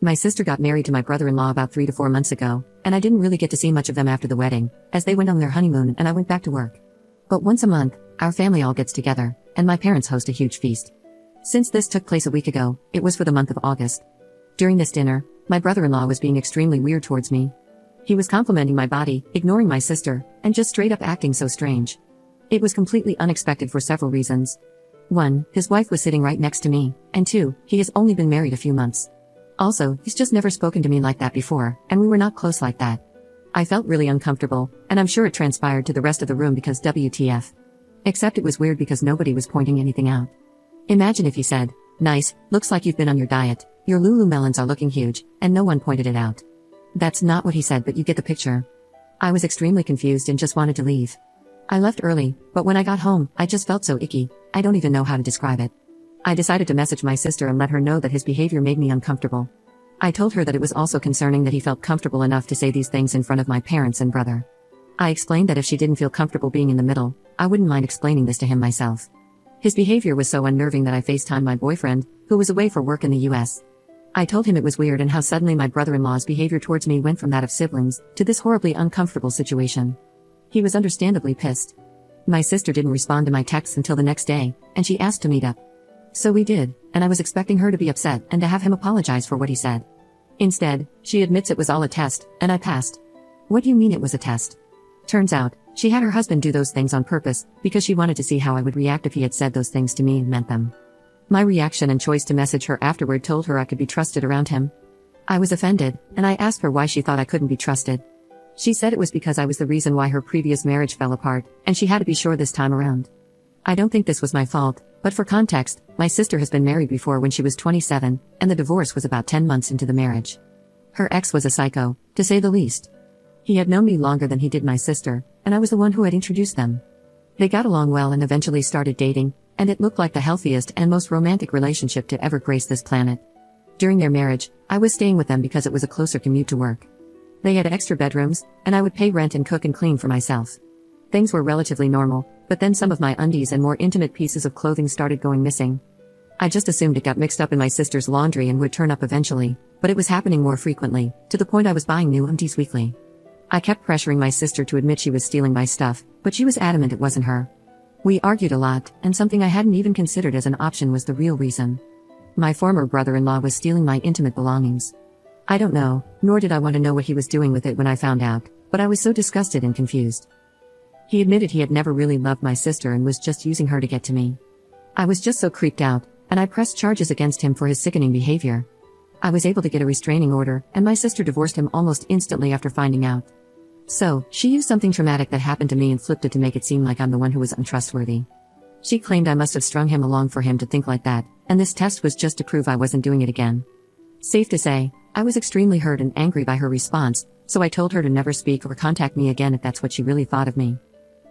My sister got married to my brother-in-law about 3 to 4 months ago, and I didn't really get to see much of them after the wedding, as they went on their honeymoon and I went back to work. But once a month, our family all gets together, and my parents host a huge feast. Since this took place a week ago, it was for the month of August. During this dinner, my brother-in-law was being extremely weird towards me. He was complimenting my body, ignoring my sister, and just straight up acting so strange. It was completely unexpected for several reasons. 1, his wife was sitting right next to me, and 2, he has only been married a few months. Also, he's just never spoken to me like that before, and we were not close like that. I felt really uncomfortable, and I'm sure it transpired to the rest of the room because WTF. Except it was weird because nobody was pointing anything out. Imagine if he said, "Nice, looks like you've been on your diet, your Lululemons are looking huge," and no one pointed it out. That's not what he said, but you get the picture. I was extremely confused and just wanted to leave. I left early, but when I got home, I just felt so icky, I don't even know how to describe it. I decided to message my sister and let her know that his behavior made me uncomfortable. I told her that it was also concerning that he felt comfortable enough to say these things in front of my parents and brother. I explained that if she didn't feel comfortable being in the middle, I wouldn't mind explaining this to him myself. His behavior was so unnerving that I FaceTimed my boyfriend, who was away for work in the US. I told him it was weird and how suddenly my brother-in-law's behavior towards me went from that of siblings to this horribly uncomfortable situation. He was understandably pissed. My sister didn't respond to my texts until the next day, and she asked to meet up. So we did, and I was expecting her to be upset and to have him apologize for what he said. Instead, she admits it was all a test, and I passed. What do you mean it was a test? Turns out, she had her husband do those things on purpose, because she wanted to see how I would react if he had said those things to me and meant them. My reaction and choice to message her afterward told her I could be trusted around him. I was offended, and I asked her why she thought I couldn't be trusted. She said it was because I was the reason why her previous marriage fell apart, and she had to be sure this time around. I don't think this was my fault, but for context, my sister has been married before when she was 27, and the divorce was about 10 months into the marriage. Her ex was a psycho, to say the least. He had known me longer than he did my sister, and I was the one who had introduced them. They got along well and eventually started dating, and it looked like the healthiest and most romantic relationship to ever grace this planet. During their marriage, I was staying with them because it was a closer commute to work. They had extra bedrooms, and I would pay rent and cook and clean for myself. Things were relatively normal, but then some of my undies and more intimate pieces of clothing started going missing. I just assumed it got mixed up in my sister's laundry and would turn up eventually, but it was happening more frequently, to the point I was buying new undies weekly. I kept pressuring my sister to admit she was stealing my stuff, but she was adamant it wasn't her. We argued a lot, and something I hadn't even considered as an option was the real reason. My former brother-in-law was stealing my intimate belongings. I don't know, nor did I want to know what he was doing with it when I found out, but I was so disgusted and confused. He admitted he had never really loved my sister and was just using her to get to me. I was just so creeped out, and I pressed charges against him for his sickening behavior. I was able to get a restraining order, and my sister divorced him almost instantly after finding out. So, she used something traumatic that happened to me and flipped it to make it seem like I'm the one who was untrustworthy. She claimed I must have strung him along for him to think like that, and this test was just to prove I wasn't doing it again. Safe to say, I was extremely hurt and angry by her response, so I told her to never speak or contact me again if that's what she really thought of me.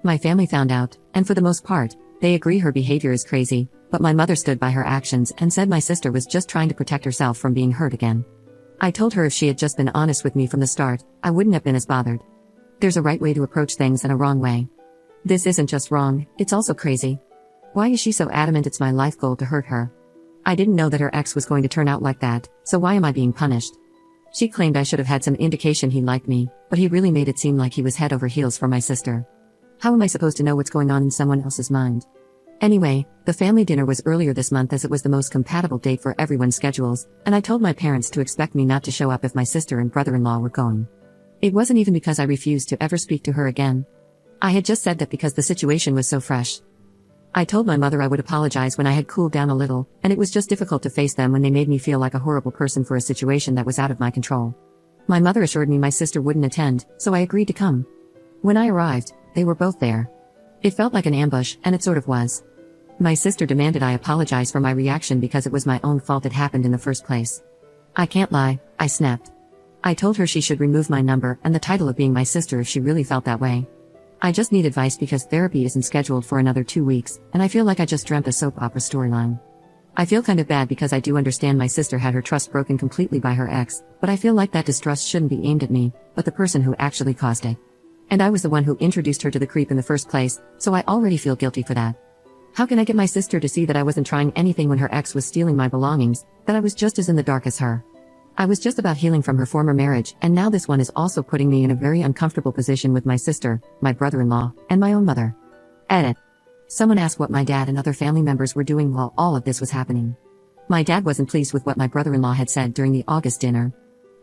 My family found out, and for the most part, they agree her behavior is crazy, but my mother stood by her actions and said my sister was just trying to protect herself from being hurt again. I told her if she had just been honest with me from the start, I wouldn't have been as bothered. There's a right way to approach things and a wrong way. This isn't just wrong, it's also crazy. Why is she so adamant it's my life goal to hurt her? I didn't know that her ex was going to turn out like that, so why am I being punished? She claimed I should have had some indication he liked me, but he really made it seem like he was head over heels for my sister. How am I supposed to know what's going on in someone else's mind? Anyway, the family dinner was earlier this month as it was the most compatible date for everyone's schedules, and I told my parents to expect me not to show up if my sister and brother-in-law were going. It wasn't even because I refused to ever speak to her again. I had just said that because the situation was so fresh. I told my mother I would apologize when I had cooled down a little, and it was just difficult to face them when they made me feel like a horrible person for a situation that was out of my control. My mother assured me my sister wouldn't attend, so I agreed to come. When I arrived, they were both there. It felt like an ambush, and it sort of was. My sister demanded I apologize for my reaction because it was my own fault it happened in the first place. I can't lie, I snapped. I told her she should remove my number and the title of being my sister if she really felt that way. I just need advice because therapy isn't scheduled for another 2 weeks, and I feel like I just dreamt a soap opera storyline. I feel kind of bad because I do understand my sister had her trust broken completely by her ex, but I feel like that distrust shouldn't be aimed at me, but the person who actually caused it. And I was the one who introduced her to the creep in the first place, so I already feel guilty for that. How can I get my sister to see that I wasn't trying anything when her ex was stealing my belongings, that I was just as in the dark as her? I was just about healing from her former marriage, and now this one is also putting me in a very uncomfortable position with my sister, my brother-in-law, and my own mother. Edit. Someone asked what my dad and other family members were doing while all of this was happening. My dad wasn't pleased with what my brother-in-law had said during the August dinner.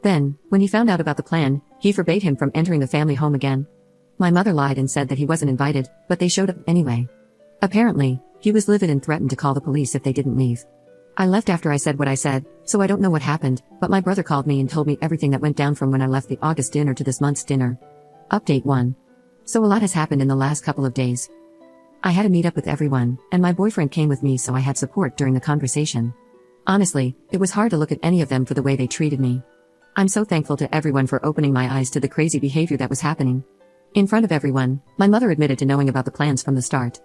Then, when he found out about the plan, he forbade him from entering the family home again. My mother lied and said that he wasn't invited, but they showed up anyway. Apparently, he was livid and threatened to call the police if they didn't leave. I left after I said what I said, so I don't know what happened, but my brother called me and told me everything that went down from when I left the August dinner to this month's dinner. Update 1. So a lot has happened in the last couple of days. I had a meet up with everyone, and my boyfriend came with me, so I had support during the conversation. Honestly, it was hard to look at any of them for the way they treated me. I'm so thankful to everyone for opening my eyes to the crazy behavior that was happening. In front of everyone, my mother admitted to knowing about the plans from the start.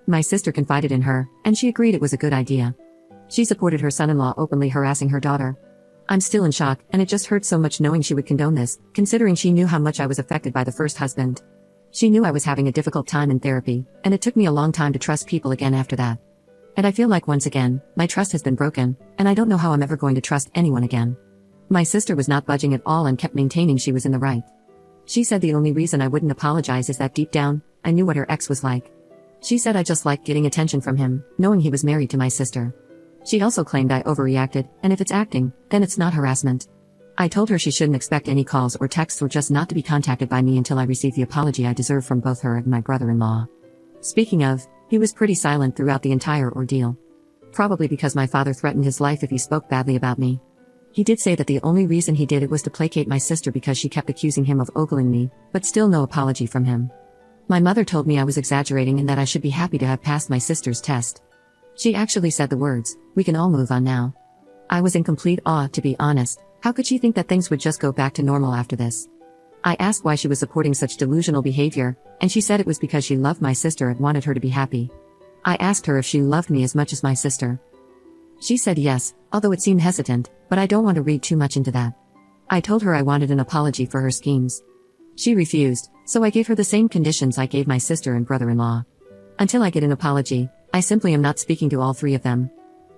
My sister confided in her, and she agreed it was a good idea. She supported her son-in-law openly harassing her daughter. I'm still in shock, and it just hurt so much knowing she would condone this, considering she knew how much I was affected by the first husband. She knew I was having a difficult time in therapy, and it took me a long time to trust people again after that. And I feel like once again, my trust has been broken, and I don't know how I'm ever going to trust anyone again. My sister was not budging at all and kept maintaining she was in the right. She said the only reason I wouldn't apologize is that deep down, I knew what her ex was like. She said I just liked getting attention from him, knowing he was married to my sister. She also claimed I overreacted, and if it's acting, then it's not harassment. I told her she shouldn't expect any calls or texts or just not to be contacted by me until I receive the apology I deserve from both her and my brother-in-law. Speaking of, he was pretty silent throughout the entire ordeal. Probably because my father threatened his life if he spoke badly about me. He did say that the only reason he did it was to placate my sister because she kept accusing him of ogling me, but still no apology from him. My mother told me I was exaggerating and that I should be happy to have passed my sister's test. She actually said the words, "We can all move on now." I was in complete awe, to be honest. How could she think that things would just go back to normal after this? I asked why she was supporting such delusional behavior, and she said it was because she loved my sister and wanted her to be happy. I asked her if she loved me as much as my sister. She said yes, although it seemed hesitant, but I don't want to read too much into that. I told her I wanted an apology for her schemes. She refused, so I gave her the same conditions I gave my sister and brother-in-law. Until I get an apology, I simply am not speaking to all three of them.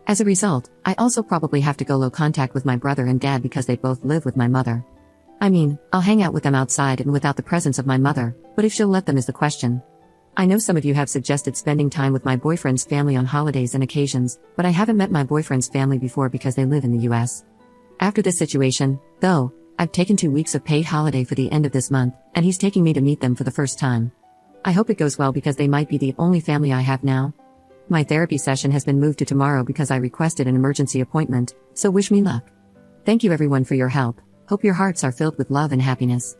As a result, I also probably have to go low contact with my brother and dad because they both live with my mother. I mean, I'll hang out with them outside and without the presence of my mother, but if she'll let them is the question. I know some of you have suggested spending time with my boyfriend's family on holidays and occasions, but I haven't met my boyfriend's family before because they live in the US. After this situation, though, I've taken 2 weeks of paid holiday for the end of this month, and he's taking me to meet them for the first time. I hope it goes well because they might be the only family I have now. My therapy session has been moved to tomorrow because I requested an emergency appointment, so wish me luck. Thank you everyone for your help. Hope your hearts are filled with love and happiness.